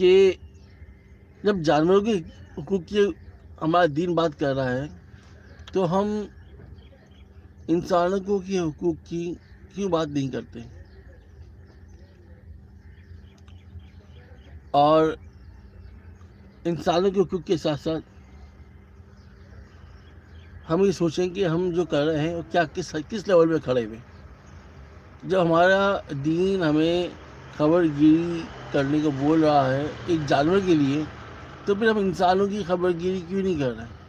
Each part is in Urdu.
کہ جب جانوروں کے حقوق کی ہمارا دین بات کر رہا ہے تو ہم انسانوں کے حقوق کی کیوں بات نہیں کرتے؟ اور انسانوں کے حقوق کے ساتھ ساتھ ہم یہ سوچیں کہ ہم جو کر رہے ہیں وہ کیا کس لیول پہ کھڑے ہوئے. جب ہمارا دین ہمیں خبر گیری کرنے کو بول رہا ہے ایک جانور کے لیے، تو پھر ہم انسانوں کی خبر گیری کیوں نہیں کر رہے ہیں؟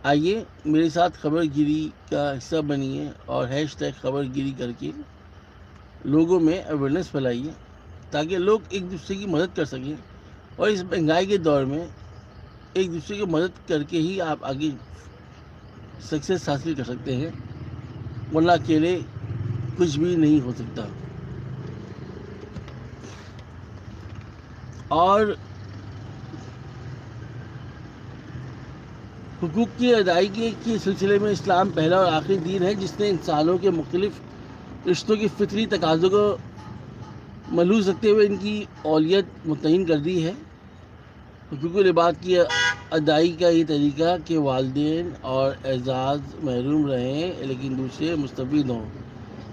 آئیے میرے ساتھ خبر گیری کا حصہ بنیے اور #، خبر گیری کر کے لوگوں میں اویئرنیس پھیلائیے تاکہ لوگ ایک دوسرے کی مدد کر سکیں. اور اس مہنگائی کے دور میں ایک دوسرے کی مدد کر کے ہی آپ آگے سکسیس حاصل کر سکتے ہیں، ورنہ اکیلے کچھ بھی نہیں ہو سکتا. اور حقوق کی ادائیگی کے سلسلے میں اسلام پہلا اور آخری دین ہے جس نے انسانوں کے مختلف رشتوں کی فطری تقاضوں کو ملحوظ رکھتے ہوئے ان کی اولیت متعین کر دی ہے. حقوق العباد کی ادائیگی کا یہ طریقہ کہ والدین اور اعزاز محروم رہیں لیکن دوسرے مستفید ہوں،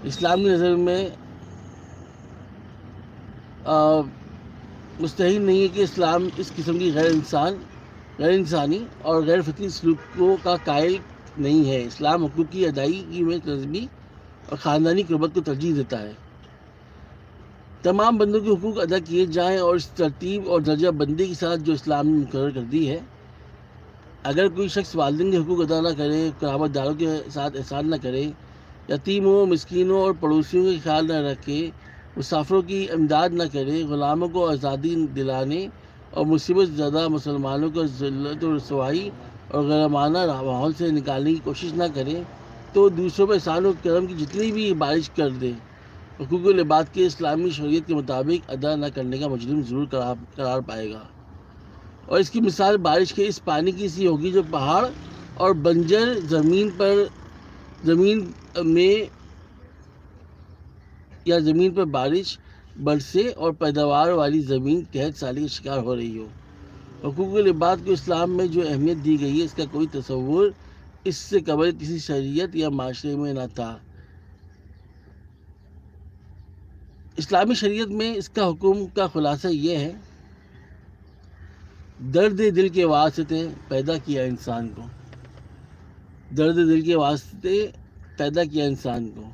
اسلام کی نظر میں مستحیل نہیں ہے کہ اسلام اس قسم کی غیر انسانی اور غیر فطری سلوکوں کا قائل نہیں ہے. اسلام حقوق کی ادائیگی میں نسبی اور خاندانی قربت کو ترجیح دیتا ہے. تمام بندوں کے حقوق ادا کیے جائیں اور اس ترتیب اور درجہ بندی کے ساتھ جو اسلام نے مقرر کر دی ہے. اگر کوئی شخص والدین کے حقوق ادا نہ کرے، قرابت داروں کے ساتھ احسان نہ کرے، یتیموں، مسکینوں اور پڑوسیوں کا خیال نہ رکھے، مسافروں کی امداد نہ کرے، غلاموں کو آزادی دلانے اور مصیبت زدہ مسلمانوں کو ذلت و رسوائی اور غیرمانہ ماحول سے نکالنے کی کوشش نہ کرے، تو دوسروں پر احسان و کرم کی جتنی بھی بارش کر دے، حقوق العباد کے اسلامی شریعت کے مطابق ادا نہ کرنے کا مجرم ضرور قرار پائے گا. اور اس کی مثال بارش کے اس پانی کی سی ہوگی جو پہاڑ اور بنجر زمین میں یا زمین پر بارش برسے اور پیداوار والی زمین قحط سالی کا شکار ہو رہی ہو. حقوق العباد کو اسلام میں جو اہمیت دی گئی ہے اس کا کوئی تصور اس سے قبل کسی شریعت یا معاشرے میں نہ تھا. اسلامی شریعت میں اس کا حکم کا خلاصہ یہ ہے: درد دل کے واسطے پیدا کیا انسان کو. درد دل کے واسطے پیدا کیا انسان کو.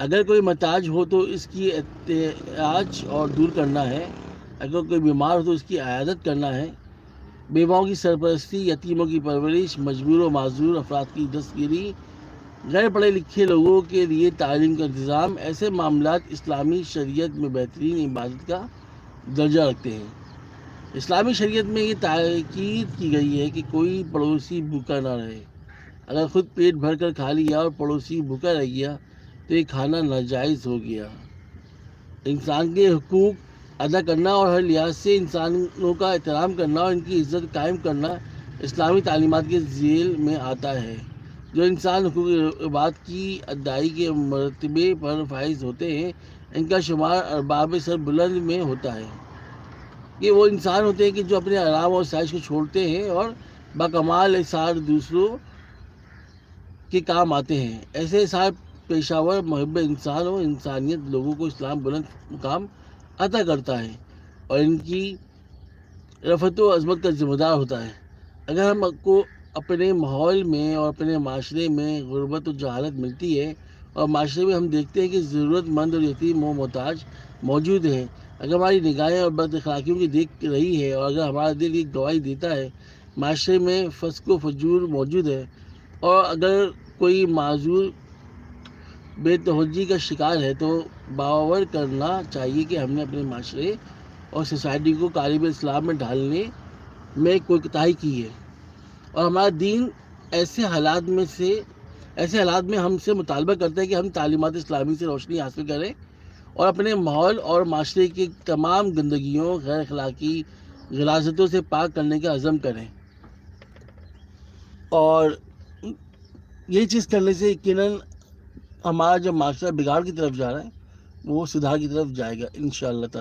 اگر کوئی محتاج ہو تو اس کی احتیاج اور دور کرنا ہے، اگر کوئی بیمار ہو تو اس کی عیادت کرنا ہے، بیواؤں کی سرپرستی، یتیموں کی پرورش، مجبور و معذور افراد کی دستگیری، غیر پڑھے لکھے لوگوں کے لیے تعلیم کا انتظام، ایسے معاملات اسلامی شریعت میں بہترین عبادت کا درجہ رکھتے ہیں. اسلامی شریعت میں یہ تاکید کی گئی ہے کہ کوئی پڑوسی بھوکا نہ رہے. اگر خود پیٹ بھر کر کھا لیا اور پڑوسی بھوکا رہ گیا تو یہ کھانا ناجائز ہو گیا. انسان کے حقوق ادا کرنا اور ہر لحاظ سے انسانوں کا احترام کرنا اور ان کی عزت قائم کرنا اسلامی تعلیمات کے ذیل میں آتا ہے. جو انسان حقوق العباد کی ادائیگی کے مرتبے پر فائز ہوتے ہیں ان کا شمار ارباب سر بلند میں ہوتا ہے. یہ وہ انسان ہوتے ہیں کہ جو اپنے آرام اور سائش کو چھوڑتے ہیں اور باکمال احسار دوسروں کے کام آتے ہیں. ایسے احسار پیشاور محب انسان و انسانیت لوگوں کو اسلام بلند مقام عطا کرتا ہے اور ان کی رفعت و عظمت کا ذمہ دار ہوتا ہے. اگر ہم کو اپنے ماحول میں اور اپنے معاشرے میں غربت و جہالت ملتی ہے اور معاشرے میں ہم دیکھتے ہیں کہ ضرورت مند اور یتیم و محتاج موجود ہیں، اگر ہماری نگاہیں اور بد اخلاقیوں کی دیکھ رہی ہے اور اگر ہمارا دل ایک گواہی دیتا ہے معاشرے میں فسق و فجور موجود ہے، اور اگر کوئی معذور بے توجہی کا شکار ہے، تو باور کرنا چاہیے کہ ہم نے اپنے معاشرے اور سوسائٹی کو قالب اسلام میں ڈھالنے میں کوئی کوتاہی کی ہے. اور ہمارا دین ایسے حالات میں ہم سے مطالبہ کرتا ہے کہ ہم تعلیمات اسلامی سے روشنی حاصل کریں اور اپنے ماحول اور معاشرے کی تمام گندگیوں، غیر اخلاقی غلاظتوں سے پاک کرنے کا عزم کریں. اور یہ چیز کرنے سے یقیناً ہمارا جو معاشرہ بگاڑ کی طرف جا رہا ہے وہ سدھار کی طرف جائے گا انشاءاللہ تعالی.